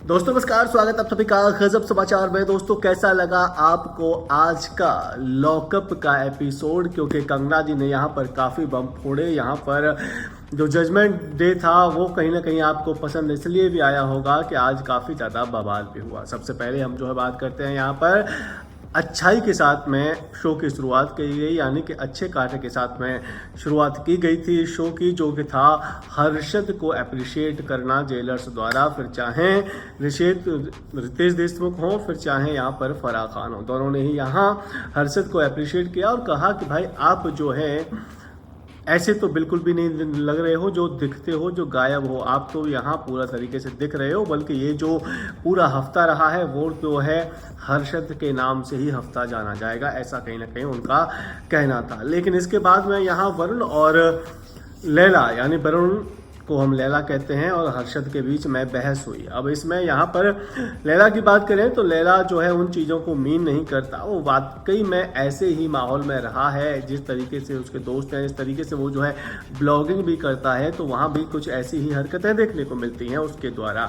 दोस्तों नमस्कार, स्वागत आप सभी का गजब समाचार में। दोस्तों कैसा लगा आपको आज का लॉकअप का एपिसोड? क्योंकि कंगना जी ने यहाँ पर काफ़ी बम फोड़े। यहाँ पर जो जजमेंट डे था वो कहीं ना कहीं आपको पसंद इसलिए भी आया होगा कि आज काफ़ी ज़्यादा बवाल भी हुआ। सबसे पहले हम जो है बात करते हैं यहाँ पर अच्छाई के साथ में शो की शुरुआत की गई, यानी कि अच्छे कार्य के साथ में शुरुआत की गई थी शो की, जो कि था हर्षद को अप्रिशिएट करना जेलर्स द्वारा। फिर चाहे रितेश देशमुख हो, फिर चाहे यहाँ पर फराह खान हो, दोनों ने ही यहाँ हर्षद को अप्रिशिएट किया और कहा कि भाई आप जो है ऐसे तो बिल्कुल भी नहीं लग रहे हो, जो दिखते हो, जो गायब हो, आप तो यहाँ पूरा तरीके से दिख रहे हो। बल्कि ये जो पूरा हफ्ता रहा है वो जो है हर्षद के नाम से ही हफ्ता जाना जाएगा, ऐसा कहीं ना कहीं उनका कहना था। लेकिन इसके बाद में यहाँ वरुण और लैला, यानी वरुण को हम लैला कहते हैं, और हर्षद के बीच में बहस हुई। अब इसमें यहाँ पर लैला की बात करें तो लैला जो है उन चीज़ों को मीन नहीं करता। वो वाकई में ऐसे ही माहौल में रहा है, जिस तरीके से उसके दोस्त हैं, इस तरीके से वो जो है ब्लॉगिंग भी करता है, तो वहाँ भी कुछ ऐसी ही हरकतें देखने को मिलती हैं उसके द्वारा।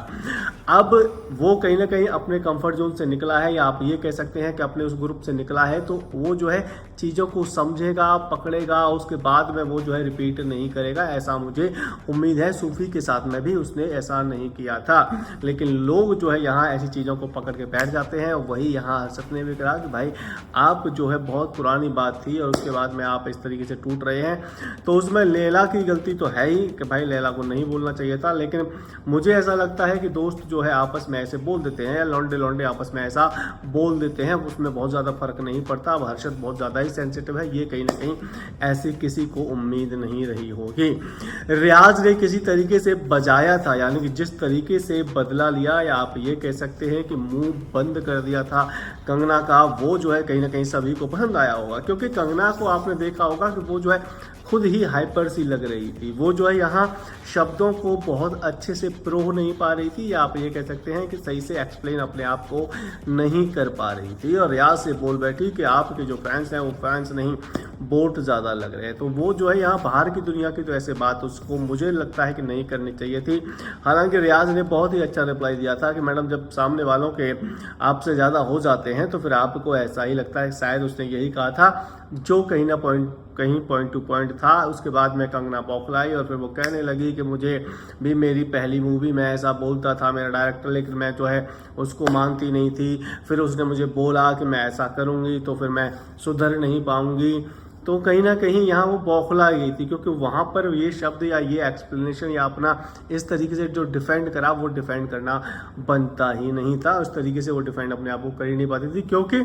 अब वो कहीं ना कहीं अपने कंफर्ट जोन से निकला है, या आप ये कह सकते हैं कि अपने उस ग्रुप से निकला है, तो वो जो है चीज़ों को समझेगा, पकड़ेगा, उसके बाद में वो जो है रिपीट नहीं करेगा, ऐसा मुझे उम्मीद है। सूफी के साथ में भी उसने ऐसा नहीं किया था। लेकिन लोग जो है यहाँ ऐसी चीज़ों को पकड़ के बैठ जाते हैं। वही यहाँ हर्षद ने भी कहा कि भाई आप जो है बहुत पुरानी बात थी और उसके बाद में आप इस तरीके से टूट रहे हैं, तो उसमें लैला की गलती तो है ही कि भाई लैला को नहीं बोलना चाहिए था। लेकिन मुझे ऐसा लगता है कि दोस्त जो है आपस में ऐसे बोल देते हैं, लौंडे लौंडे आपस में ऐसा बोल देते हैं, उसमें बहुत ज़्यादा फर्क नहीं पड़ता। अब हर्षद बहुत ज़्यादा ही सेंसिटिव है, ये कहीं ना कहीं ऐसे किसी को उम्मीद नहीं रही होगी। रियाज ने किसी तरीके से बजाया था, यानी कि जिस तरीके से बदला लिया, या आप ये कह सकते हैं कि मुंह बंद कर दिया था कंगना का, वो जो है कहीं ना कहीं सभी को पसंद आया होगा। क्योंकि कंगना को आपने देखा होगा कि वो जो है खुद ही हाइपर सी लग रही थी। वो जो है यहाँ शब्दों को बहुत अच्छे से प्रो नहीं पा रही थी, या आप ये कह सकते हैं कि सही से एक्सप्लेन अपने आप को नहीं कर पा रही थी, और रियाज से बोल बैठी कि आपके जो फैंस हैं वो फैंस नहीं, बोट ज़्यादा लग रहे हैं। तो वो जो है यहाँ बाहर की दुनिया की तो ऐसे बात उसको मुझे लगता है कि नहीं करनी चाहिए थी। हालांकि रियाज ने बहुत ही अच्छा रिप्लाई दिया था कि मैडम जब सामने वालों के आपसे ज़्यादा हो जाते हैं तो फिर आपको ऐसा ही लगता है। शायद उसने यही कहा था, जो कहीं पॉइंट टू पॉइंट था। उसके बाद में कंगना बौखलाई और फिर वो कहने लगी कि मुझे भी मेरी पहली मूवी में ऐसा बोलता था मेरा डायरेक्टर, लेकिन मैं जो है उसको मानती नहीं थी। फिर उसने मुझे बोला कि मैं ऐसा करूँगी तो फिर मैं सुधर नहीं पाऊँगी। तो कहीं ना कहीं यहाँ वो बौखला गई थी, क्योंकि वहाँ पर ये शब्द या ये एक्सप्लेनेशन या अपना इस तरीके से जो डिफेंड करा, वो डिफेंड करना बनता ही नहीं था। उस तरीके से वो डिफेंड अपने आप को कर ही नहीं पाती थी, क्योंकि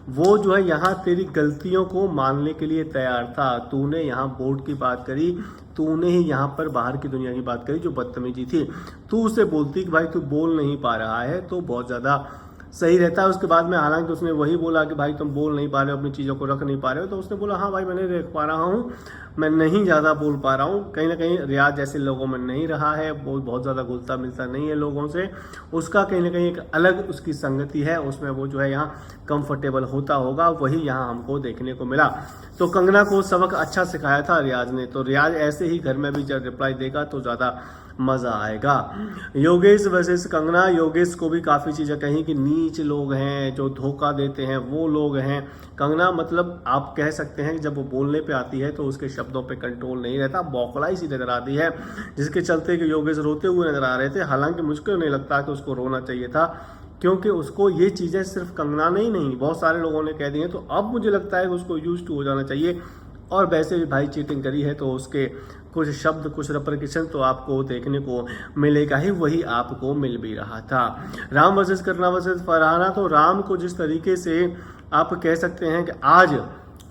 वो जो है यहाँ तेरी गलतियों को मानने के लिए तैयार था। तूने यहाँ बोर्ड की बात करी, तूने ही यहाँ पर बाहर की दुनिया की बात करी जो बदतमीजी थी, तू उसे बोलती कि भाई तू बोल नहीं पा रहा है तो बहुत ज़्यादा सही रहता है। उसके बाद में हालांकि उसने वही बोला कि भाई तुम बोल नहीं पा रहे हो, अपनी चीज़ों को रख नहीं पा रहे हो, तो उसने बोला हाँ भाई मैंने देख पा रहा हूँ, मैं नहीं ज़्यादा बोल पा रहा हूँ। कहीं ना कहीं रियाज जैसे लोगों में नहीं रहा है, वो बहुत ज़्यादा घुलता मिलता नहीं है लोगों से, उसका कहीं ना कहीं एक अलग उसकी संगति है, उसमें वो जो है यहाँ कंफर्टेबल होता होगा, वही यहाँ हमको देखने को मिला। तो कंगना को सबक अच्छा सिखाया था रियाज ने, तो रियाज ऐसे ही घर में भी जब रिप्लाई देगा तो ज़्यादा मज़ा आएगा। योगेश वर्सेस कंगना, योगेश को भी काफ़ी चीज़ें कहीं कि नीच लोग हैं, जो धोखा देते हैं वो लोग हैं। कंगना मतलब आप कह सकते हैं कि जब वो बोलने पे आती है तो उसके शब्दों पे कंट्रोल नहीं रहता, बौखलाई सी नज़र आती है, जिसके चलते कि योगेश रोते हुए नज़र आ रहे थे। हालांकि मुझको नहीं लगता कि उसको रोना चाहिए था, क्योंकि उसको ये चीज़ें सिर्फ कंगना ने ही नहीं बहुत सारे लोगों ने कह दी हैं। तो अब मुझे लगता है कि उसको यूज टू हो जाना चाहिए, और वैसे भी भाई चीटिंग करी है तो उसके कुछ शब्द, कुछ रिप्रिकेशन तो आपको देखने को मिलेगा ही, वही आपको मिल भी रहा था। राम वर्सेस करना वर्सेस फरहाना, तो राम को जिस तरीके से आप कह सकते हैं कि आज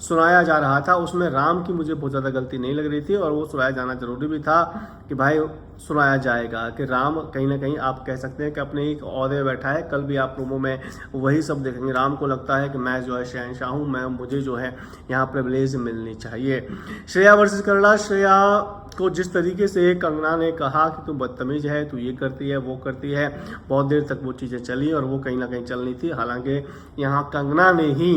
सुनाया जा रहा था, उसमें राम की मुझे बहुत ज़्यादा गलती नहीं लग रही थी, और वो सुनाया जाना जरूरी भी था कि भाई सुनाया जाएगा कि राम कहीं ना कहीं आप कह सकते हैं कि अपने एक ओहदे में बैठा है। कल भी आप प्रोमो में वही सब देखेंगे, राम को लगता है कि मैं जो है शहंशाह हूँ, मुझे जो है यहाँ प्रिविलेज मिलनी चाहिए। श्रेया वर्सेस करला, श्रेया को जिस तरीके से कंगना ने कहा कि तू बदतमीज है, तू ये करती है वो करती है, बहुत देर तक वो चीज़ें चली और वो कहीं ना कहीं चलनी थी। हालांकि यहाँ कंगना ने ही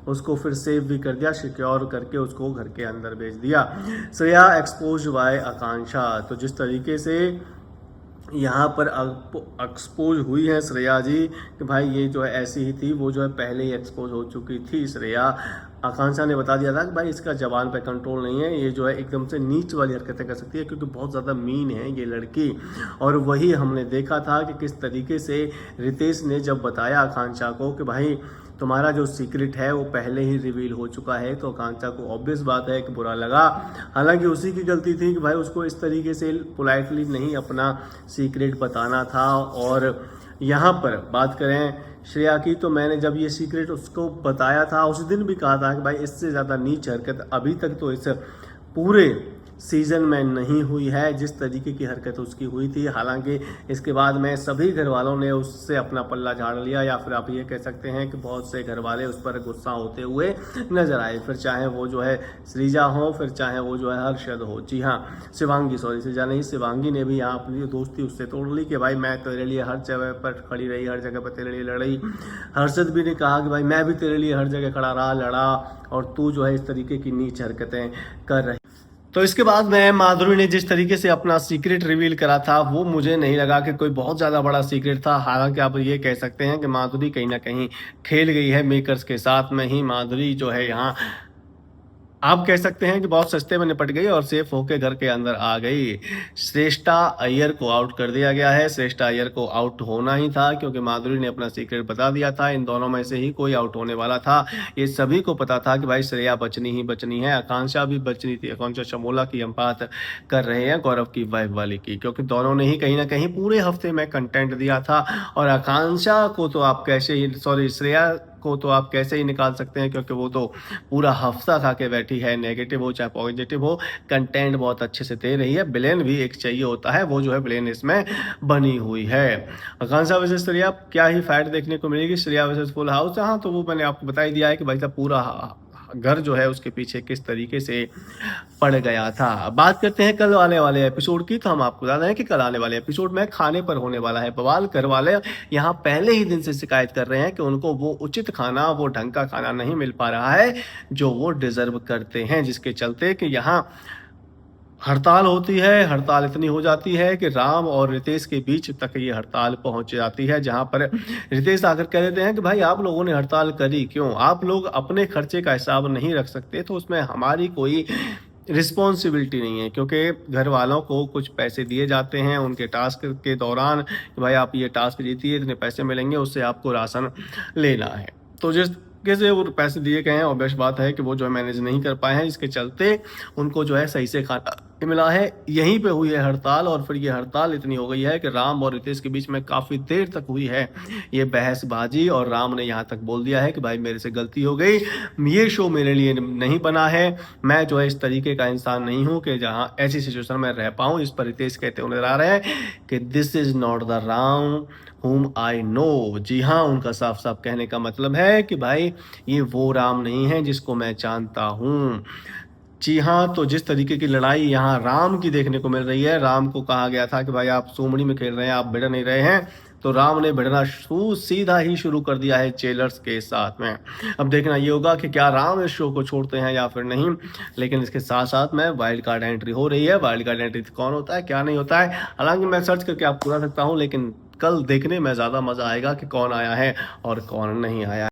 उसको फिर सेव भी कर दिया, सिक्योर करके उसको घर के अंदर भेज दिया। श्रेया एक्सपोज बाय आकांक्षा, तो जिस तरीके से यहाँ पर एक्सपोज हुई है श्रेया जी कि भाई ये जो है ऐसी ही थी, वो जो है पहले ही एक्सपोज हो चुकी थी श्रेया। आकांक्षा ने बता दिया था कि भाई इसका जबान पे कंट्रोल नहीं है, ये जो है एकदम से नीच वाली हरकतें कर सकती है क्योंकि बहुत ज़्यादा मीन है ये लड़की। और वही हमने देखा था कि किस तरीके से रितेश ने जब बताया आकांक्षा को कि भाई तुम्हारा जो सीक्रेट है वो पहले ही रिवील हो चुका है, तो आकांक्षा को ऑब्वियस बात है कि बुरा लगा। हालांकि उसी की गलती थी कि भाई उसको इस तरीके से पोलाइटली नहीं अपना सीक्रेट बताना था। और यहाँ पर बात करें श्रेया की, तो मैंने जब ये सीक्रेट उसको बताया था उस दिन भी कहा था कि भाई इससे ज़्यादा नीच हरकत अभी तक तो इस पूरे सीजन में नहीं हुई है जिस तरीके की हरकत उसकी हुई थी। हालांकि इसके बाद में सभी घर वालों ने उससे अपना पल्ला झाड़ लिया, या फिर आप ये कह सकते हैं कि बहुत से घर वाले उस पर गुस्सा होते हुए नजर आए, फिर चाहे वो जो है श्रीजा हो, फिर चाहे वो जो है हर्षद हो। जी हाँ, शिवांगी, सॉरी श्रीजा नहीं, शिवांगी ने भी यहाँ अपनी दोस्ती उससे तोड़ ली कि भाई मैं तेरे लिए हर जगह पर खड़ी रही, हर जगह पर तेरे लिए लड़ी। हर्षद भी ने कहा कि भाई मैं भी तेरे लिए हर जगह खड़ा रहा, लड़ा, और तू जो है इस तरीके की नीच हरकतें कर रही। तो इसके बाद में माधुरी ने जिस तरीके से अपना सीक्रेट रिवील करा था वो मुझे नहीं लगा कि कोई बहुत ज़्यादा बड़ा सीक्रेट था। हालांकि आप ये कह सकते हैं कि माधुरी कहीं ना कहीं खेल गई है मेकर्स के साथ में ही। माधुरी जो है यहाँ आप कह सकते हैं कि बहुत सस्ते में निपट गई और सेफ होकर घर के अंदर आ गई। श्रेष्ठा अय्यर को आउट कर दिया गया है। श्रेष्ठा अय्यर को आउट होना ही था क्योंकि माधुरी ने अपना सीक्रेट बता दिया था। इन दोनों में से ही कोई आउट होने वाला था। ये सभी को पता था कि भाई श्रेया बचनी ही बचनी है। आकांक्षा भी बचनी थी। आकांक्षा चमोला की हम बात कर रहे हैं, गौरव की वाइफ वाली की, क्योंकि दोनों ने ही कहीं ना कहीं पूरे हफ्ते में कंटेंट दिया था। और आकांक्षा को तो आप कैसे ही, सॉरी श्रेया को तो आप कैसे ही निकाल सकते हैं क्योंकि वो तो पूरा हफ्ता खा के बैठी है, नेगेटिव हो चाहे पॉजिटिव हो, कंटेंट बहुत अच्छे से दे रही है। विलेन भी एक चाहिए होता है, वो जो है विलेन इसमें बनी हुई है। आकांक्षा वर्सेस श्रेया, क्या ही फाइट देखने को मिलेगी। श्रेया वर्सेस फुल हाउस, हाँ तो वो मैंने आपको बता ही दिया है कि भाई साहब पूरा घर जो है उसके पीछे किस तरीके से पड़ गया था। बात करते हैं कल आने वाले एपिसोड की, तो हम आपको बता दें कि कल आने वाले एपिसोड में खाने पर होने वाला है बवाल। घर वाले यहाँ पहले ही दिन से शिकायत कर रहे हैं कि उनको वो उचित खाना, वो ढंग का खाना नहीं मिल पा रहा है जो वो डिजर्व करते हैं, जिसके चलते कि यहाँ हड़ताल होती है। हड़ताल इतनी हो जाती है कि राम और रितेश के बीच तक ये हड़ताल पहुंच जाती है, जहां पर रितेश आकर कह देते हैं कि भाई आप लोगों ने हड़ताल करी क्यों? आप लोग अपने खर्चे का हिसाब नहीं रख सकते तो उसमें हमारी कोई रिस्पॉन्सिबिलिटी नहीं है, क्योंकि घर वालों को कुछ पैसे दिए जाते हैं उनके टास्क के दौरान कि भाई आप ये टास्क जीतिए, इतने पैसे मिलेंगे, उससे आपको राशन लेना है। तो जिस कैसे वो पैसे दिए गए हैं, ऑब्वियस बात है कि वो जो है मैनेज नहीं कर पाए हैं, इसके चलते उनको जो है सही से खाना मिला है। यहीं पे हुई है हड़ताल, और फिर ये हड़ताल इतनी हो गई है कि राम और रितेश के बीच में काफ़ी देर तक हुई है ये बहसबाजी, और राम ने यहाँ तक बोल दिया है कि भाई मेरे से गलती हो गई, ये शो मेरे लिए नहीं बना है, मैं जो है इस तरीके का इंसान नहीं हूँ कि जहाँ ऐसी सिचुएशन में रह पाऊँ। इस पर रितेश कहते हुए नजर आ रहे हैं कि this is not the Ram whom I know। जी हाँ, उनका साफ साफ कहने का मतलब है कि भाई ये वो राम नहीं है जिसको मैं जानता हूँ। जी हाँ, तो जिस तरीके की लड़ाई यहाँ राम की देखने को मिल रही है, राम को कहा गया था कि भाई आप सोमड़ी में खेल रहे हैं, आप भिड़ नहीं रहे हैं, तो राम ने भिड़ना सीधा ही शुरू कर दिया है चेलर्स के साथ में। अब देखना ये होगा कि क्या राम इस शो को छोड़ते हैं या फिर नहीं। लेकिन इसके साथ साथ में वाइल्ड कार्ड एंट्री हो रही है। वाइल्ड कार्ड एंट्री कौन होता है, क्या नहीं होता है, हालांकि मैं सर्च करके आपको बता सकता हूँ, लेकिन कल देखने में ज़्यादा मज़ा आएगा कि कौन आया है और कौन नहीं आया है।